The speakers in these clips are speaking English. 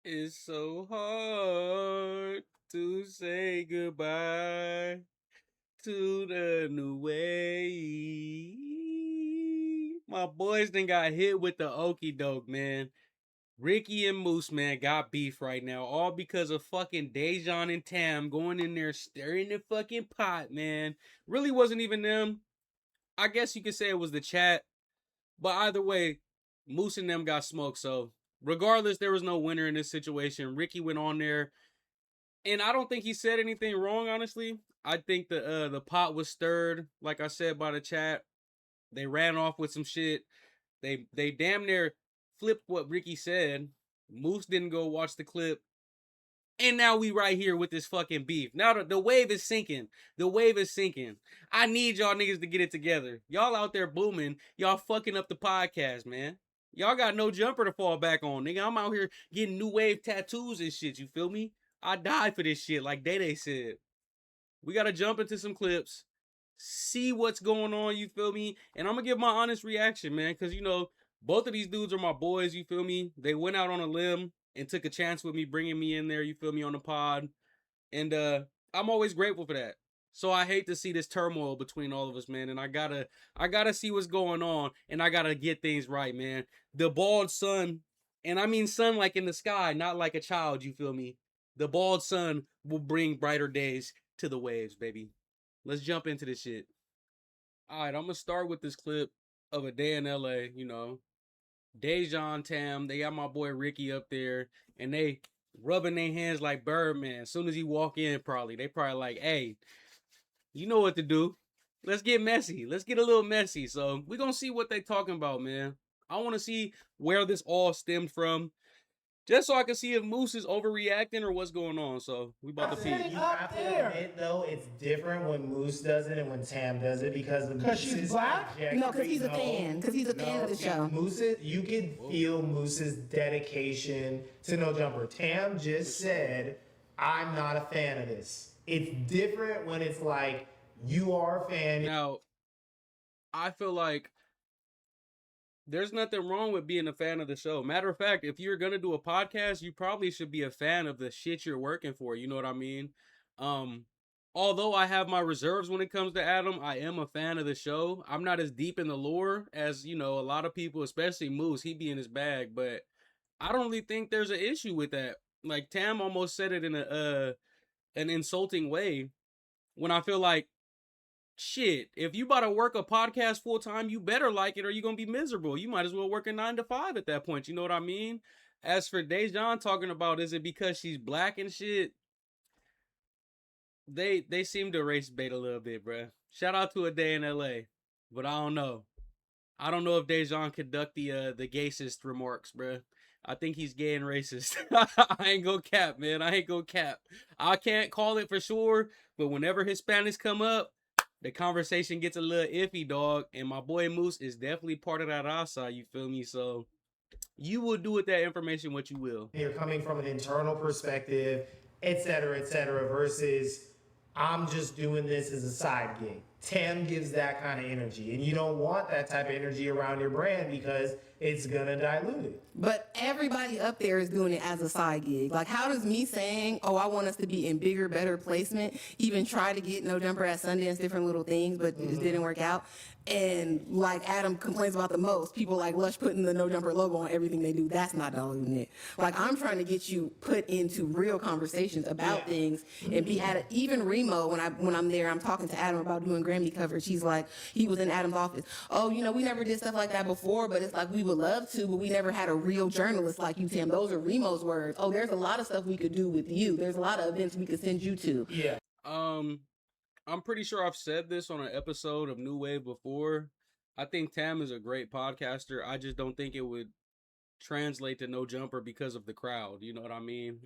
It's so hard to say goodbye to the new way. My boys done got hit with the okey doke, man. Ricky and Moose, man, got beef right now. All because of fucking Dehjon and Tam going in there stirring the fucking pot, man. Really wasn't even them. I guess you could say it was the chat. But either way, Moose and them got smoked. So regardless, there was no winner in this situation. Ricky went on there, and I don't think he said anything wrong. Honestly, I think the pot was stirred, like I said, by the chat. They ran off with some shit. They damn near flipped what Ricky said. Moose didn't go watch the clip. And now we right here with this fucking beef. Now the wave is sinking. The wave is sinking. I need y'all niggas to get it together. Y'all out there booming. Y'all fucking up the podcast, man. Y'all got no jumper to fall back on, nigga. I'm out here getting new wave tattoos and shit. You feel me? I died for this shit, like Day said. We gotta jump into some clips, see what's going on. You feel me? And I'm gonna give my honest reaction, man, because you know both of these dudes are my boys. You feel me? They went out on a limb and took a chance with me, bringing me in there. You feel me, on the pod, and I'm always grateful for that. So I hate to see this turmoil between all of us, man. And I gotta see what's going on, and I gotta get things right, man. The bald sun, and I mean sun like in the sky, not like a child. You feel me? The bald sun will bring brighter days to the waves, baby. Let's jump into this shit. All right, I'm gonna start with this clip of a day in LA. You know, Dehjon, Tam, they got my boy Ricky up there, and they rubbing their hands like Birdman. As soon as he walk in, they probably like, hey, you know what to do. Let's get messy. Let's get a little messy. So we gonna see what they talking about, man. I want to see where this all stemmed from, just so I can see if Moose is overreacting or what's going on. So we about to peep. You have to admit, though, it's different when Moose does it and when Tam does it because she's black. No, because he's a fan. Because he's a fan of the show. You could feel Moose's dedication to No Jumper. Tam just said, "I'm not a fan of this." It's different when it's like you are a fan. Now, I feel like there's nothing wrong with being a fan of the show. Matter of fact, if you're gonna do a podcast, you probably should be a fan of the shit you're working for. You know what I mean? Um, Although I have my reserves when it comes to Adam, I am a fan of the show. I'm not as deep in the lore as, you know, a lot of people, especially Moose. He be in his bag, but I don't really think there's an issue with that. Like Tam almost said it in a an insulting way when I feel like, shit, if you about to work a podcast full time, you better like it or you're gonna be miserable. You might as well work a 9 to 5 at that point. You know what I mean? As for Dehjon talking about, is it because she's black and shit? They seem to race bait a little bit, bruh. Shout out to a day in LA, but I don't know. I don't know if Dehjon conduct the gayest remarks, bruh. I think he's gay and racist. I ain't gonna cap, man. I ain't gonna cap. I can't call it for sure, but whenever Hispanics come up, the conversation gets a little iffy, dog. And my boy Moose is definitely part of that outside. You feel me? So you will do with that information what you will. You're coming from an internal perspective, et cetera, versus I'm just doing this as a side gig. Tam gives that kind of energy, and you don't want that type of energy around your brand because it's gonna dilute it. But everybody up there is doing it as a side gig. Like, how does me saying, oh, I want us to be in bigger, better placement, even try to get No Jumper at Sundance, different little things, but it just didn't work out? And like Adam complains about the most, people like Lush putting the No Jumper logo on everything they do. That's not diluting it. Like, I'm trying to get you put into real conversations about things and be at it. Even Remo, when I'm there, I'm talking to Adam about doing Grammy coverage. He's like, he was in Adam's office. Oh, you know, we never did stuff like that before, but it's like we would love to, but we never had a real journalist like you, Tim. Those are Remo's words. Oh, there's a lot of stuff we could do with you. There's a lot of events we could send you to. Yeah. I'm pretty sure I've said this on an episode of New Wave before. I think Tam is a great podcaster. I just don't think it would translate to No Jumper because of the crowd. You know what I mean?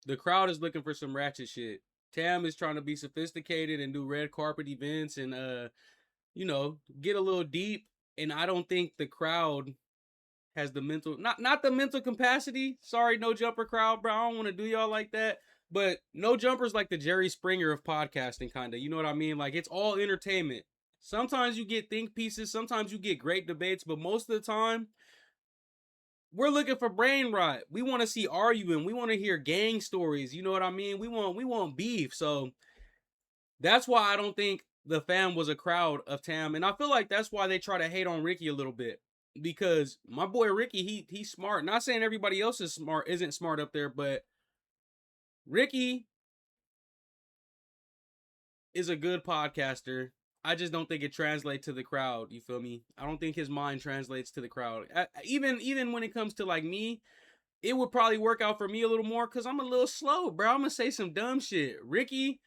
The crowd is looking for some ratchet shit. Tam is trying to be sophisticated and do red carpet events and you know, get a little deep. And I don't think the crowd has the mental, not the mental capacity. Sorry, No Jumper crowd, bro. I don't want to do y'all like that. But No Jumper's like the Jerry Springer of podcasting, kind of. You know what I mean? Like, it's all entertainment. Sometimes you get think pieces. Sometimes you get great debates. But most of the time, we're looking for brain rot. We want to see arguing. We want to hear gang stories. You know what I mean? We want beef. So that's why I don't think the fam was a crowd of Tam, and I feel like that's why they try to hate on Ricky a little bit, because my boy Ricky, he's smart. Not saying everybody else isn't smart up there, but Ricky is a good podcaster. I just don't think it translates to the crowd. You feel me? I don't think his mind translates to the crowd. Even when it comes to like me, it would probably work out for me a little more because I'm a little slow, bro. I'm gonna say some dumb shit. Ricky,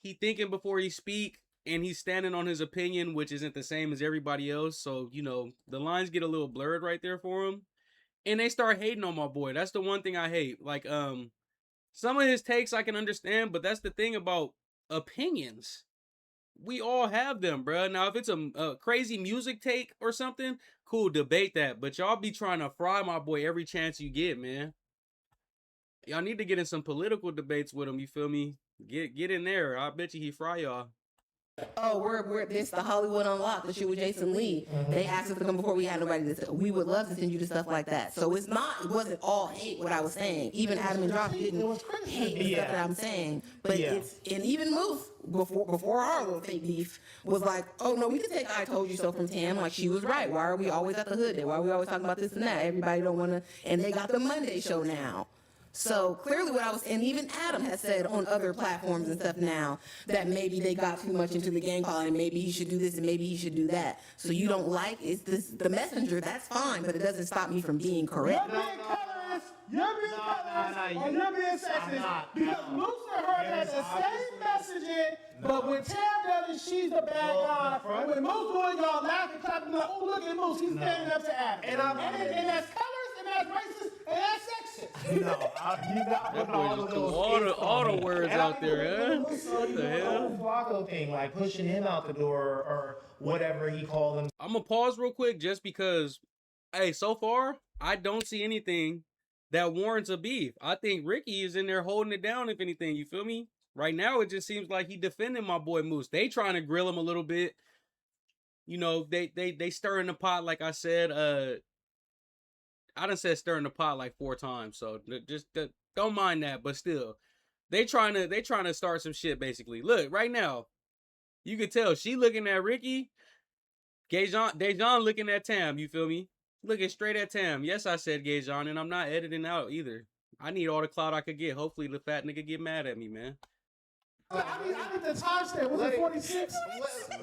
he thinking before he speak, and he's standing on his opinion, which isn't the same as everybody else. So, you know, the lines get a little blurred right there for him. And they start hating on my boy. That's the one thing I hate. Like, some of his takes I can understand, but that's the thing about opinions. We all have them, bro. Now, if it's a crazy music take or something, cool, debate that. But y'all be trying to fry my boy every chance you get, man. Y'all need to get in some political debates with him, you feel me? Get in there. I bet you he fry y'all. Oh, we're this the Hollywood Unlocked, the shit with Jason Lee. They asked us to come before we had nobody to. We would love to send you to stuff like that. So it wasn't all hate what I was saying. Even Adam and Josh didn't hate the stuff that I'm saying. But it's, and even Moose before our little fake beef was like, oh no, we can take I Told You So from Tam. Like, she was right. Why are we always at the hood there? Why are we always talking about this and that? Everybody don't want to. And they got the Monday show now. So clearly what I was, and even Adam has said on other platforms and stuff now, that maybe they got too much into the gang calling and maybe he should do this and maybe he should do that. So you don't like, it's this, the messenger, that's fine, but it doesn't stop me from being correct. You're being colorist, or you're being sexist, because Moose and her had the same messaging, but when Tam does it, she's the bad guy. And when Moose doing, y'all laughing, clapping, like, oh, look at Moose, he's standing up to Adam. And that's colorist, and that's racist, and that's sexist. No, you got That boy just threw all the words out there, huh? What the hell? The Flacco thing, like pushing him out the door or whatever he called him. I'm gonna pause real quick just because, hey, so far, I don't see anything that warrants a beef. I think Ricky is in there holding it down, if anything, you feel me? Right now, it just seems like he defending my boy Moose. They trying to grill him a little bit. You know, they stirring the pot, like I said. I done said stirring the pot like 4 times, so just don't mind that. But still, they trying to start some shit. Basically, look right now, you can tell she looking at Ricky. Dehjon looking at Tam. You feel me? Looking straight at Tam. Yes, I said Dehjon, and I'm not editing out either. I need all the clout I could get. Hopefully, the fat nigga get mad at me, man. I need the timestamp. Was it 46?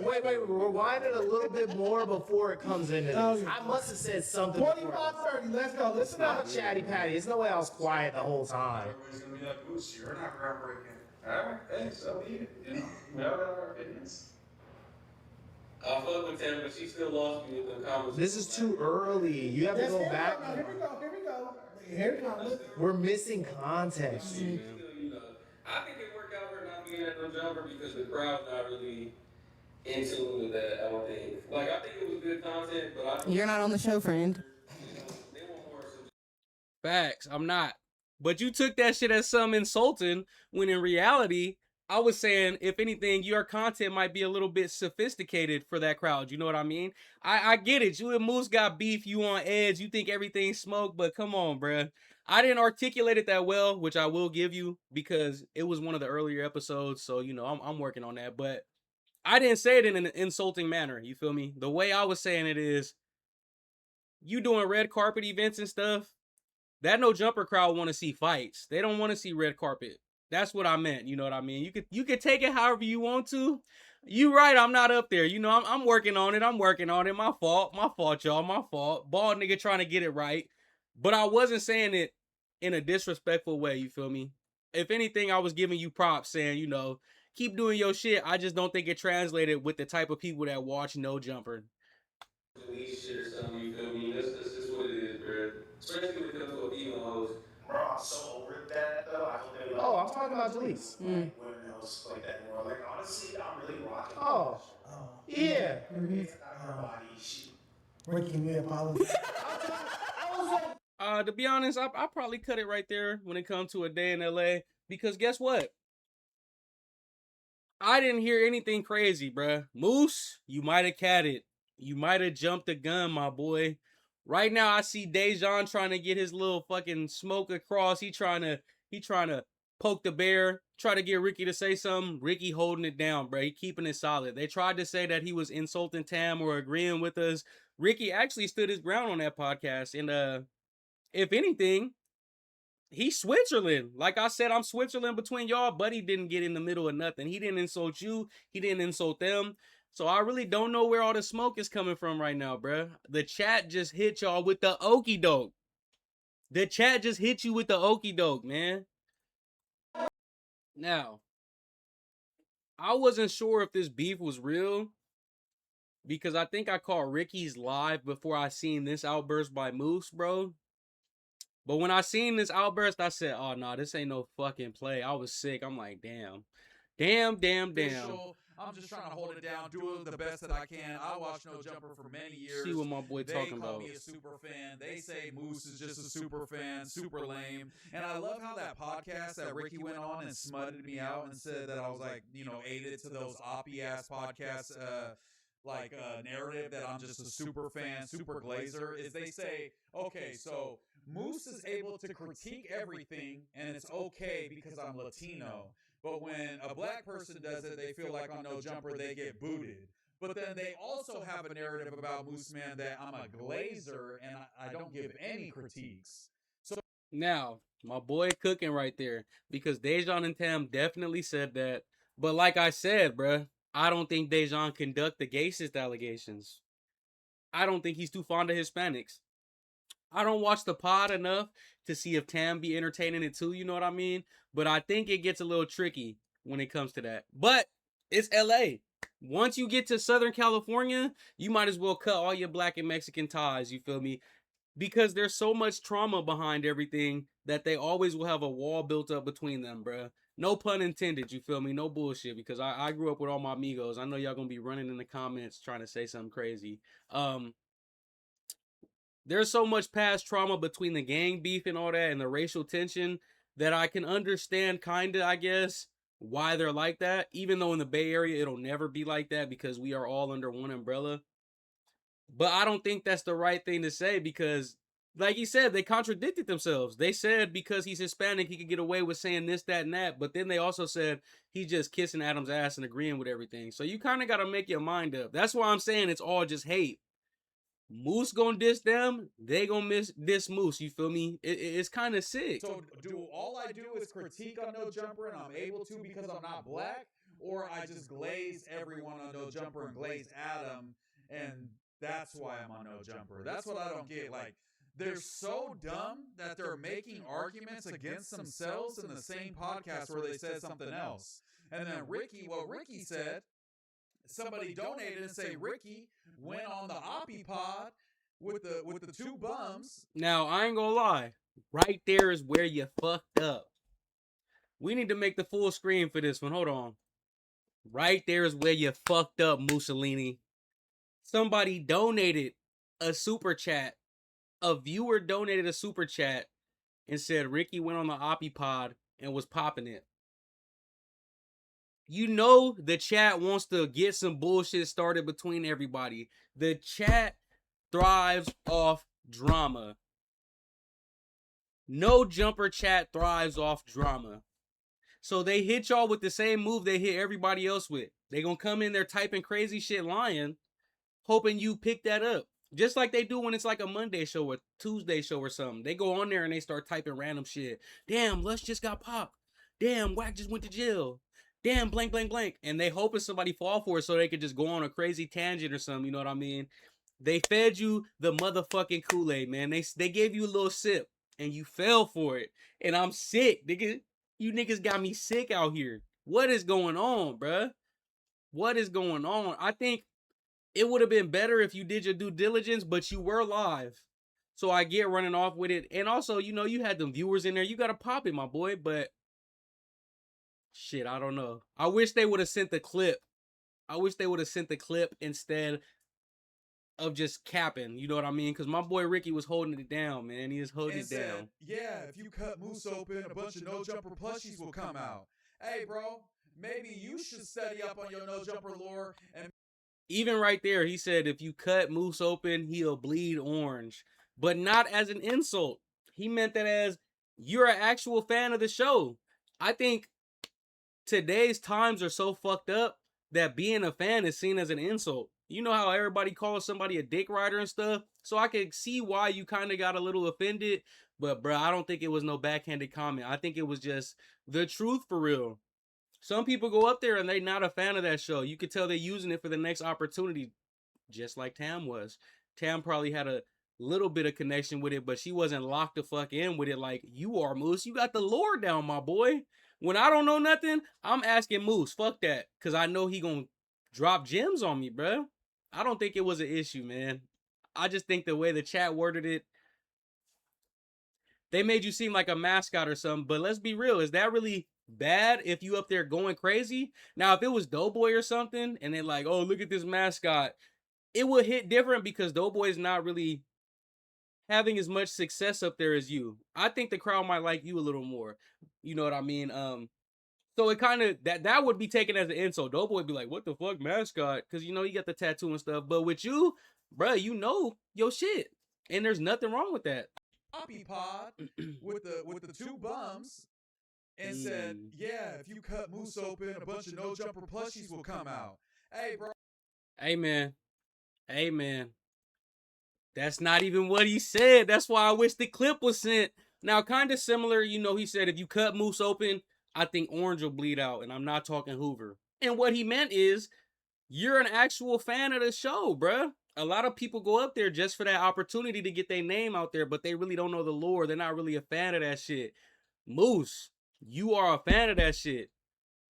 Wait, rewind it a little bit more before it comes into this. I must have said something. 45:30. Let's go. Listen Not up. a chatty patty. There's no way I was quiet the whole time. Everybody's gonna be like, Moose, you're not groundbreaking. Alright, hey, so be it. You know, we all got our opinions. I fuck with Tam, but she still lost me with the comments. This is too early. You have to Yes, go here back. we go. Here we go. We're missing context. You know, I think it worked out for not being at no jumper because the crowd's not really in tune with that. I don't think. Like, I think it was good content, but I don't. You're not on the show, friend. They want more. Facts. I'm not. But you took that shit as some insulting when in reality, I was saying, if anything, your content might be a little bit sophisticated for that crowd. You know what I mean? I get it. You and Moose got beef. You on edge. You think everything's smoke, but come on, bruh. I didn't articulate it that well, which I will give you because it was one of the earlier episodes. So, you know, I'm working on that. But I didn't say it in an insulting manner. You feel me? The way I was saying it is, you doing red carpet events and stuff, that no jumper crowd want to see fights. They don't want to see red carpet. That's what I meant. You know what I mean? You could take it however you want to. You right, I'm not up there. You know, I'm working on it. I'm working on it. My fault, y'all. My fault. Bald nigga trying to get it right. But I wasn't saying it in a disrespectful way. You feel me? If anything, I was giving you props, saying, you know, keep doing your shit. I just don't think it translated with the type of people that watch No Jumper. Shit or something, you feel me? That's just what it is, bro. Especially when it comes to a female host. Bro, I'm so over that though. I hope they Oh, I'm talking about Jalise. like women hosts like that more. Like honestly, I'm really rocking. Oh, yeah. Her body, she. Ricky, we apologize. To be honest, I probably cut it right there when it comes to a day in LA. Because guess what? I didn't hear anything crazy, bruh. Moose, you might have catted. You might have jumped the gun, my boy. Right now, I see Dehjon trying to get his little fucking smoke across. He trying to poke the bear, try to get Ricky to say something. Ricky holding it down, bro. He keeping it solid. They tried to say that he was insulting Tam or agreeing with us. Ricky actually stood his ground on that podcast, and if anything, he's Switzerland. Like I said, I'm Switzerland between y'all. Buddy didn't get in the middle of nothing. He didn't insult you. He didn't insult them. So I really don't know where all the smoke is coming from right now, bruh. The chat just hit y'all with the okie doke. The chat just hit you with the okie doke, man. Now, I wasn't sure if this beef was real because I think I caught Ricky's live before I seen this outburst by Moose, bro. But when I seen this outburst, I said, oh, no, this ain't no fucking play. I was sick. I'm like, damn. Damn. I'm just trying to hold it down, do the best that I can. I watched No Jumper for many years. See what my boy talking about. They call me a super fan. They say Moose is just a super fan, super lame. And I love how that podcast that Ricky went on and smutted me out and said that I was like, aided to those oppie-ass podcasts, narrative that I'm just a super fan, super glazer, is they say, okay, so Moose is able to critique everything and it's okay because I'm Latino. But when a black person does it, they feel like on No Jumper they get booted. But then they also have a narrative about Mooseman that I'm a glazer and I don't give any critiques. So now, my boy cooking right there because Dehjon and Tam definitely said that. But like I said, bruh, I don't think Dehjon conduct the gayest allegations. I don't think he's too fond of Hispanics. I don't watch the pod enough to see if Tam be entertaining it too, you know what I mean? But I think it gets a little tricky when it comes to that. But it's LA. Once you get to Southern California, you might as well cut all your black and Mexican ties, you feel me? Because there's so much trauma behind everything that they always will have a wall built up between them, bruh. No pun intended, you feel me? No bullshit, because I grew up with all my amigos. I know y'all gonna be running in the comments trying to say something crazy. There's so much past trauma between the gang beef and all that and the racial tension that I can understand kinda, I guess, why they're like that. Even though in the Bay Area, it'll never be like that because we are all under one umbrella. But I don't think that's the right thing to say because, like you said, they contradicted themselves. They said because he's Hispanic, he could get away with saying this, that, and that. But then they also said he's just kissing Adam's ass and agreeing with everything. So you kind of got to make your mind up. That's why I'm saying it's all just hate. Moose gonna diss them, they gonna diss Moose, you feel me? It's kind of sick. So do all I do is critique on No Jumper and I'm able to because I'm not black? Or I just glaze everyone on No Jumper and glaze Adam and that's why I'm on No Jumper? That's what I don't get. Like, they're so dumb that they're making arguments against themselves in the same podcast where they said something else. And then what Ricky said, somebody donated and say Ricky went on the Oppie pod with the two bums. Now, I ain't gonna lie. Right there is where you fucked up. We need to make the full screen for this one. Hold on. Right there is where you fucked up, Mussolini. Somebody donated a super chat. A viewer donated a super chat and said Ricky went on the Oppie pod and was popping it. You know the chat wants to get some bullshit started between everybody. The chat thrives off drama. No Jumper chat thrives off drama. So they hit y'all with the same move they hit everybody else with. They gonna come in there typing crazy shit lying, hoping you pick that up. Just like they do when it's like a Monday show or Tuesday show or something. They go on there and they start typing random shit. Damn, Lush just got popped. Damn, Wack just went to jail. Damn, blank. And they hoping somebody fall for it so they could just go on a crazy tangent or something, you know what I mean? They fed you the motherfucking Kool-Aid, man. They gave you a little sip and you fell for it. And I'm sick, nigga. You niggas got me sick out here. What is going on, bruh? What is going on? I think it would have been better if you did your due diligence, but you were live. So I get running off with it. And also, you had them viewers in there. You got to pop it, my boy. But shit, I don't know. I wish they would have sent the clip. Instead of just capping. You know what I mean? Because my boy Ricky was holding it down, man. He was holding it down. Yeah, if you cut Moose open, a bunch of No Jumper plushies will come out. Hey, bro, maybe you should study up on your No Jumper lore. And even right there, he said if you cut Moose open, he'll bleed orange. but not as an insult. He meant that as you're an actual fan of the show. I think today's times are so fucked up that being a fan is seen as an insult. You know how everybody calls somebody a dick rider and stuff? So I can see why you kind of got a little offended. But, bro, I don't think it was no backhanded comment. I think it was just the truth for real. Some people go up there and they not a fan of that show. You could tell they're using it for the next opportunity, just like Tam was. Tam probably had a little bit of connection with it, but she wasn't locked the fuck in with it like you are, Moose. You got the lore down, my boy. When I don't know nothing, I'm asking Moose. Fuck that. Because I know he gonna drop gems on me, bro. I don't think it was an issue, man. I just think the way the chat worded it, they made you seem like a mascot or something. But let's be real. Is that really bad if you up there going crazy? Now, if it was Doughboy or something, and they're like, oh, look at this mascot, it would hit different because Doughboy's not really having as much success up there as you. I think the crowd might like you a little more. You know what I mean? So it kind of that would be taken as an insult. Doughboy would be like, "What the fuck, mascot?" Because you know you got the tattoo and stuff. But with you, bruh, you know your shit, and there's nothing wrong with that. Poppy Pod with the two bums and said, "Yeah, if you cut Moose open, a bunch of no jumper plushies will come out." Hey, bro. Hey man, hey man. That's not even what he said. That's why I wish the clip was sent. Now, kind of similar, you know, he said if you cut Moose open, I think Orange will bleed out, and I'm not talking Hoover. And what he meant is, you're an actual fan of the show, bruh. A lot of people go up there just for that opportunity to get their name out there, but they really don't know the lore. They're not really a fan of that shit. Moose, you are a fan of that shit.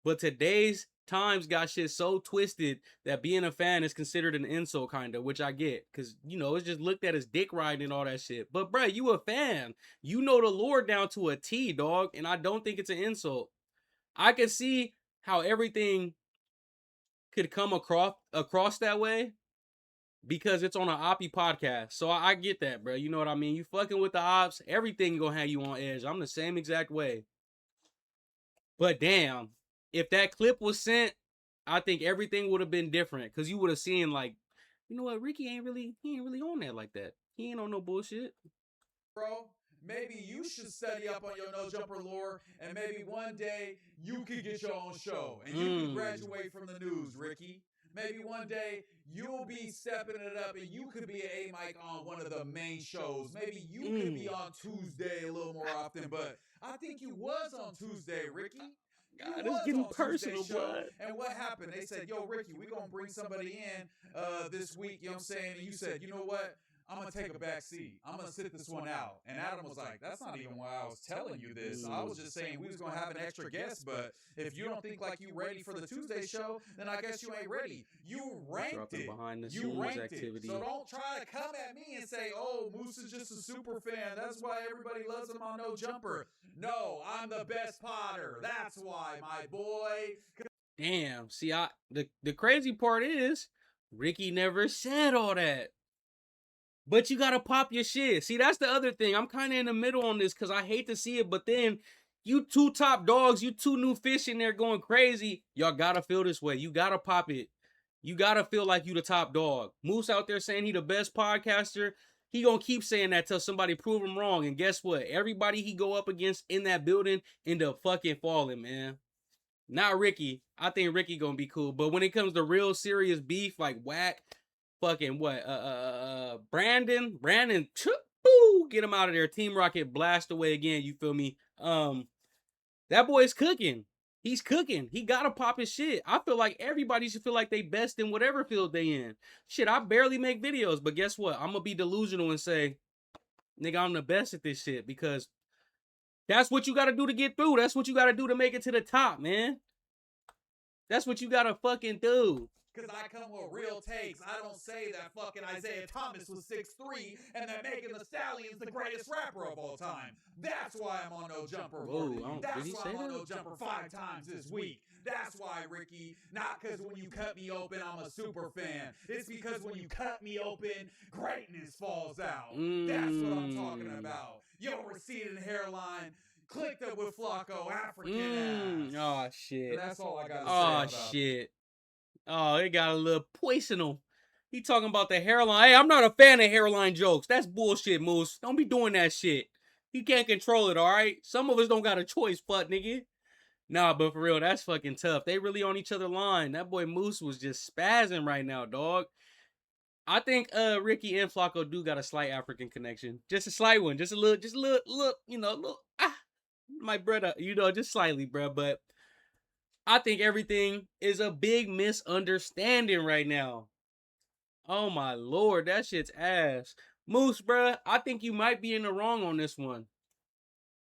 But today's times got shit so twisted that being a fan is considered an insult, kind of, which I get. Because, you know, it's just looked at as dick riding and all that shit. But, bruh, you a fan. You know the lore down to a T, dog. And I don't think it's an insult. I can see how everything could come across that way because it's on an Oppie podcast. So I get that, bro. You know what I mean? You fucking with the ops, everything gonna have you on edge. I'm the same exact way. But damn, if that clip was sent, I think everything would have been different. Cause you would have seen like, you know what, Ricky ain't really on that like that. He ain't on no bullshit. Bro, maybe you should study up on your no jumper lore, and maybe one day you could get your own show and you could graduate from the news, Ricky. Maybe one day you'll be stepping it up and you could be an A-Mike on one of the main shows. Maybe you could be on Tuesday a little more often, but I think you was on Tuesday, Ricky. God, it's getting personal, bud. And what happened? They said, yo, Ricky, we're going to bring somebody in this week, you know what I'm saying? And you said, you know what? I'm going to take a back seat. I'm going to sit this one out. And Adam was like, that's not even why I was telling you this. I was just saying we was going to have an extra guest, but if you don't think like you ready for the Tuesday show, then I guess you ain't ready. You ranked it. You ranked it. So don't try to come at me and say, oh, Moose is just a super fan. That's why everybody loves him on No Jumper. No, I'm the best Potter. That's why, my boy. Damn. See, the crazy part is Ricky never said all that. But you gotta pop your shit. See, that's the other thing. I'm kind of in the middle on this because I hate to see it, but then you two top dogs, you two new fish in there going crazy. Y'all gotta feel this way. You gotta pop it. You gotta feel like you the top dog. Moose out there saying he the best podcaster. He gonna keep saying that till somebody prove him wrong. And guess what? Everybody he go up against in that building end up fucking falling, man. Not Ricky. I think Ricky gonna be cool. But when it comes to real serious beef, like whack, fucking what? Brandon, boo, get him out of there. Team Rocket blast away again. You feel me? That boy's cooking. He's cooking. He gotta pop his shit. I feel like everybody should feel like they best in whatever field they in. Shit, I barely make videos, but guess what? I'm gonna be delusional and say, nigga, I'm the best at this shit because that's what you gotta do to get through. That's what you gotta do to make it to the top, man. That's what you gotta fucking do. Because I come with real takes. I don't say that fucking Isaiah Thomas was 6'3" and that Megan Thee Stallion's the greatest rapper of all time. That's why I'm on No Jumper. That's why I'm on No Jumper 5 times this week. That's why, Ricky. Not because when you cut me open, I'm a super fan. It's because when you cut me open, greatness falls out. That's what I'm talking about. Yo, receding hairline. Clicked up with Flacco, African ass. Oh, shit. And that's all I got to say about shit. Oh, it got a little poisonal. He talking about the hairline. Hey, I'm not a fan of hairline jokes. That's bullshit, Moose. Don't be doing that shit. He can't control it, all right? Some of us don't got a choice, fuck nigga. Nah, but for real, that's fucking tough. They really on each other line. That boy Moose was just spazzing right now, dog. I think Ricky and Flacco do got a slight African connection. Just a slight one. Just a little, my brother, just slightly, bro. But I think everything is a big misunderstanding right now. Oh my lord, that shit's ass. Moose, bruh, I think you might be in the wrong on this one.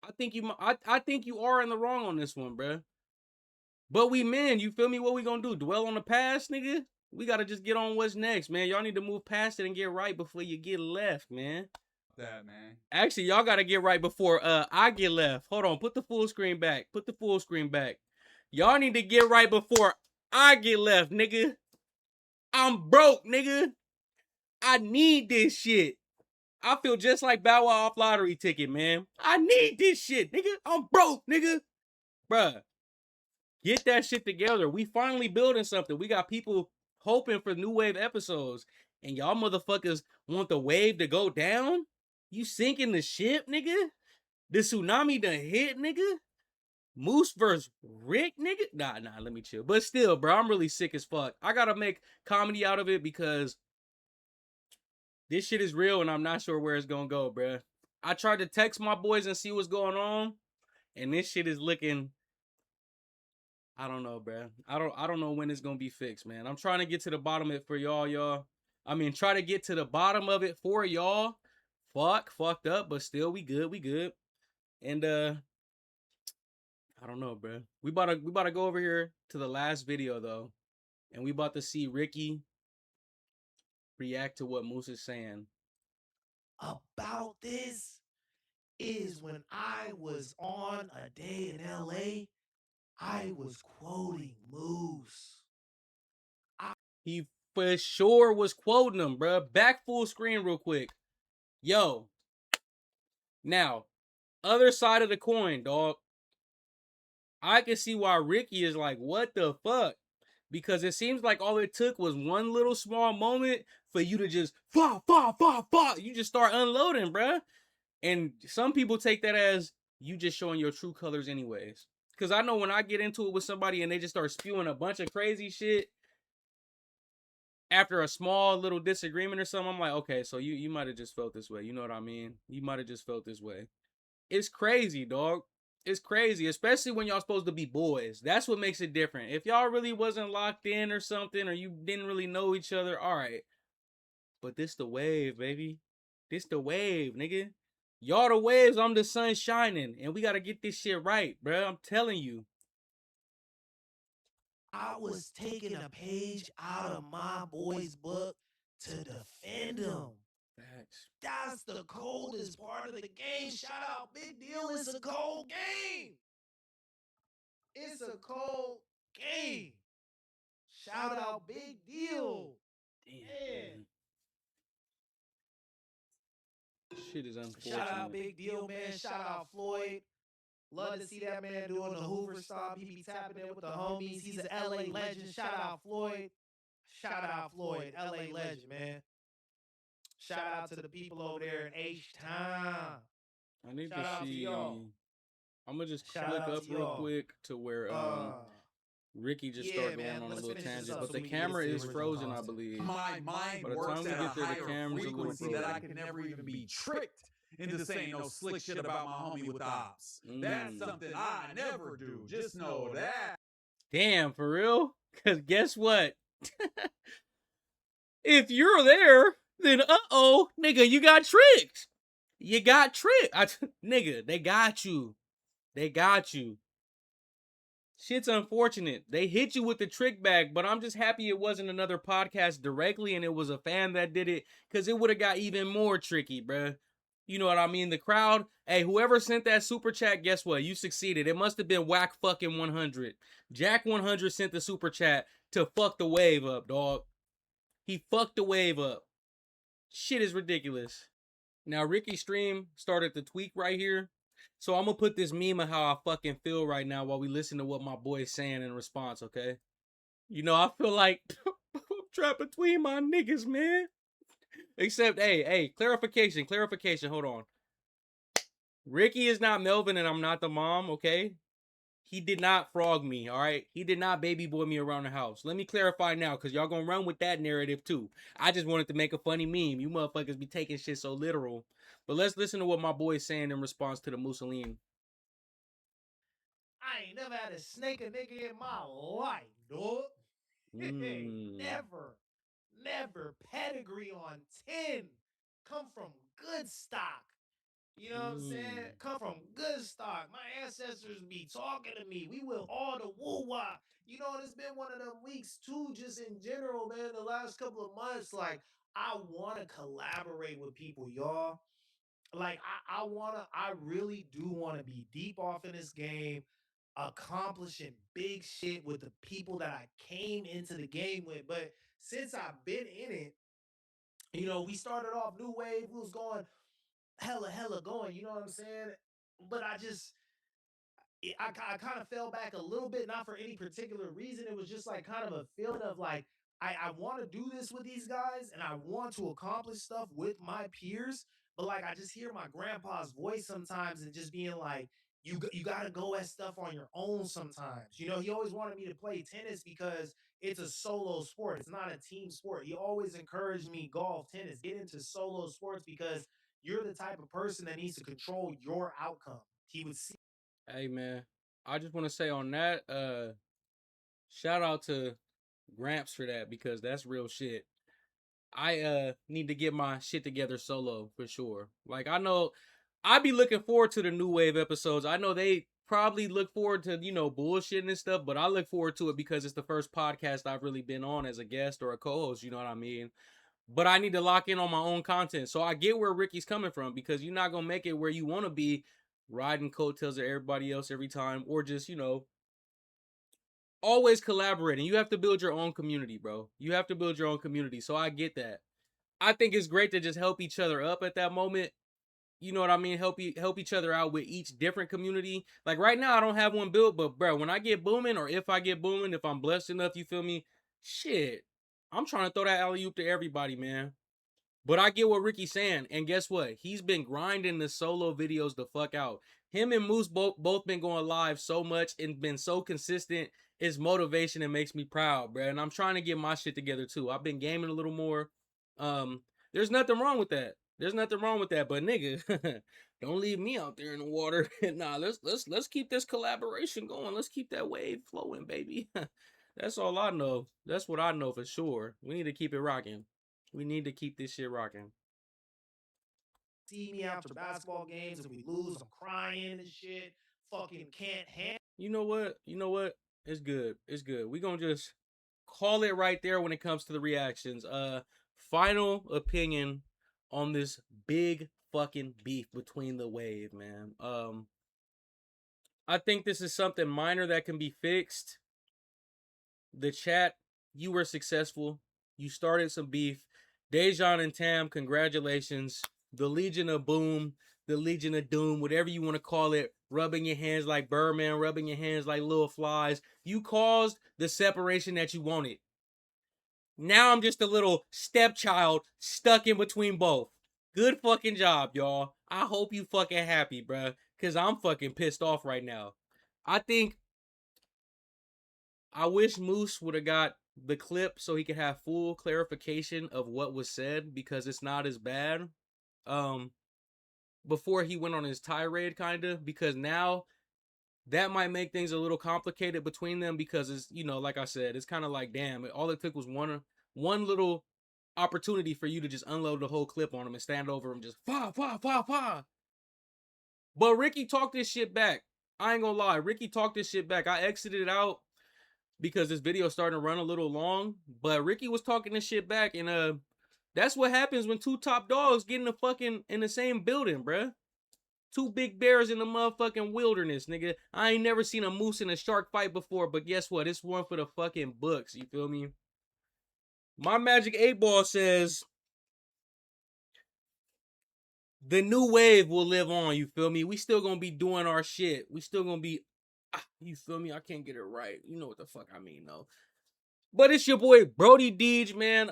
I think you are in the wrong on this one, bruh. But we men, you feel me? What we gonna do? Dwell on the past, nigga? We gotta just get on what's next, man. Y'all need to move past it and get right before you get left, man. That, man. Actually, y'all gotta get right before I get left. Hold on, put the full screen back. Put the full screen back. Y'all need to get right before I get left, nigga. I'm broke, nigga. I need this shit. I feel just like Bow Wow off lottery ticket, man. I need this shit, nigga. I'm broke, nigga. Bruh. Get that shit together. We finally building something. We got people hoping for new wave episodes. And y'all motherfuckers want the wave to go down? You sinking the ship, nigga? The tsunami done hit, nigga? Moose versus Rick, nigga? Nah, let me chill. But still, bro, I'm really sick as fuck. I gotta make comedy out of it because this shit is real and I'm not sure where it's gonna go, bro. I tried to text my boys and see what's going on, and this shit is looking, I don't know, bro. I don't know when it's gonna be fixed, man. I'm trying to get to the bottom of it for y'all. I mean, try to get to the bottom of it for y'all. Fucked up, but still we good. And I don't know, bro. We about to go over here to the last video though, and we about to see Ricky react to what Moose is saying. About this is when I was on a day in LA, I was quoting Moose. He for sure was quoting him, bro. Back full screen real quick. Yo. Now, other side of the coin, dog. I can see why Ricky is like, what the fuck? Because it seems like all it took was one little small moment for you to just you just start unloading, bruh. And some people take that as you just showing your true colors anyways. Because I know when I get into it with somebody and they just start spewing a bunch of crazy shit after a small little disagreement or something, I'm like, okay, so you might have just felt this way. You know what I mean? You might have just felt this way. It's crazy, dog. It's crazy, especially when y'all supposed to be boys. That's what makes it different. If y'all really wasn't locked in or something, or you didn't really know each other, all right. But this the wave, baby. This the wave, nigga. Y'all the waves, I'm the sun shining. And we got to get this shit right, bro. I'm telling you. I was taking a page out of my boy's book to defend him. Facts. That's the coldest part of the game. Shout out, Big Deal. It's a cold game. It's a cold game. Shout out, Big Deal. Damn. Shit is unfortunate. Shout out, Big Deal, man. Shout out, Floyd. Love to see that man doing the Hoover stop. He be tapping in with the homies. He's an LA legend. Shout out, Floyd. Shout out, Floyd. LA legend, man. Shout out to the people over there in H-Town. I need Shout out to to see. y'all. I'm gonna just Shout click out up to real y'all. quick to where Ricky just yeah, started man, going on a let's little finish this tangent, up but so the we can get camera to the is original frozen, I content. believe. My mind By the works time we at get a there, the higher camera's a little frequency that I frozen. can never even be tricked into saying no slick shit about my homie with the ops. That's something I never do. Just know that. Damn, for real? Because guess what? If you're there, then uh-oh, nigga, you got tricked. You got tricked. Nigga, they got you. They got you. Shit's unfortunate. They hit you with the trick bag, but I'm just happy it wasn't another podcast directly and it was a fan that did it, because it would have got even more tricky, bruh. You know what I mean? The crowd, hey, whoever sent that super chat, guess what? You succeeded. It must have been whack fucking 100. Jack 100 sent the super chat to fuck the wave up, dog. He fucked the wave up. Shit is ridiculous. Now, Ricky's stream started to tweak right here. So I'm going to put this meme of how I fucking feel right now while we listen to what my boy's saying in response, okay? You know, I feel like I'm trapped between my niggas, man. Except, hey, clarification, hold on. Ricky is not Melvin and I'm not the mom, okay? He did not frog me, all right? He did not baby boy me around the house. Let me clarify now, because y'all gonna run with that narrative too. I just wanted to make a funny meme. You motherfuckers be taking shit so literal. But let's listen to what my boy's saying in response to the Mussolini. I ain't never had to snake a nigga in my life, dog. Never. Pedigree on 10. Come from good stock. You know what I'm saying? Come from good stock. My ancestors be talking to me. We will all the woo-wah. You know, it's been one of them weeks too, just in general, man, the last couple of months. Like, I want to collaborate with people, y'all. Like, I really do want to be deep off in this game, accomplishing big shit with the people that I came into the game with. But since I've been in it, you know, we started off new wave, we was going hella going, you know what I'm saying? But I kind of fell back a little bit, not for any particular reason. It was just like kind of a feeling of like, I want to do this with these guys and I want to accomplish stuff with my peers. But like, I just hear my grandpa's voice sometimes and just being like, you got to go at stuff on your own sometimes. You know, he always wanted me to play tennis because it's a solo sport. It's not a team sport. He always encouraged me, golf, tennis, get into solo sports because you're the type of person that needs to control your outcome. He would see. Hey, man. I just want to say on that, shout out to Gramps for that because that's real shit. I need to get my shit together solo for sure. Like I know I be looking forward to the new wave episodes. I know they probably look forward to, you know, bullshitting and stuff, but I look forward to it because it's the first podcast I've really been on as a guest or a co-host, you know what I mean? But I need to lock in on my own content. So I get where Ricky's coming from because you're not going to make it where you want to be riding coattails of everybody else every time or just, you know, always collaborating. You have to build your own community, bro. You have to build your own community. So I get that. I think it's great to just help each other up at that moment. You know what I mean? Help each other out with each different community. Like right now, I don't have one built, but bro, when I get booming, or if I get booming, if I'm blessed enough, you feel me? Shit, I'm trying to throw that alley oop to everybody, man. But I get what Ricky's saying, and guess what? He's been grinding the solo videos the fuck out. Him and Moose both been going live so much and been so consistent. It's motivation and makes me proud, bro. And I'm trying to get my shit together too. I've been gaming a little more. There's nothing wrong with that. There's nothing wrong with that. But nigga, don't leave me out there in the water. Nah, let's keep this collaboration going. Let's keep that wave flowing, baby. That's all I know. That's what I know for sure. We need to keep it rocking. We need to keep this shit rocking. See me after basketball games. If we lose, I'm crying and shit. Fucking can't handle. You know what? You know what? It's good. It's good. We gonna just call it right there when it comes to the reactions. Final opinion on this big fucking beef between the wave, man. I think this is something minor that can be fixed. The chat, you were successful. You started some beef. Dehjon and Tam, congratulations. The Legion of Boom, the Legion of Doom, whatever you want to call it, rubbing your hands like Birdman, rubbing your hands like little flies. You caused the separation that you wanted. Now I'm just a little stepchild stuck in between both. Good fucking job, y'all. I hope you fucking happy, bruh. Because I'm fucking pissed off right now. I wish Moose would have got the clip so he could have full clarification of what was said because it's not as bad. Before he went on his tirade, kind of, because now that might make things a little complicated between them because it's, you know, like I said, it's kind of like, damn, all it took was one little opportunity for you to just unload the whole clip on him and stand over him, just fa fa fa fa. But Ricky talked this shit back. I ain't gonna lie, Ricky talked this shit back. I exited it out because this video started to run a little long, but Ricky was talking this shit back, and that's what happens when two top dogs get in the same building, bruh. Two big bears in the motherfucking wilderness, nigga. I ain't never seen a moose and a shark fight before, but guess what? It's one for the fucking books, you feel me? My Magic 8 Ball says the new wave will live on, you feel me? We still gonna be doing our shit. We still gonna be, you feel me? I can't get it right. You know what the fuck I mean, though. But it's your boy Brody Deej, man.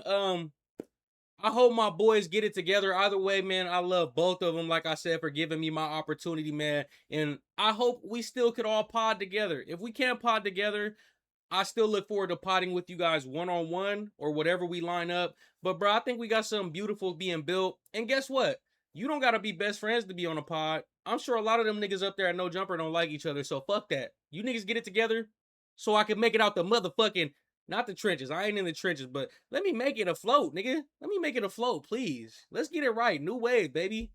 I hope my boys get it together. Either way, man, I love both of them, like I said, for giving me my opportunity, man. And I hope we still could all pod together. If we can't pod together, I still look forward to potting with you guys one-on-one or whatever we line up. But, bro, I think we got something beautiful being built. And guess what? You don't got to be best friends to be on a pod. I'm sure a lot of them niggas up there at No Jumper don't like each other, so fuck that. You niggas get it together so I can make it out the motherfucking, not the trenches. I ain't in the trenches, but let me make it afloat, nigga. Let me make it afloat, please. Let's get it right. New wave, baby.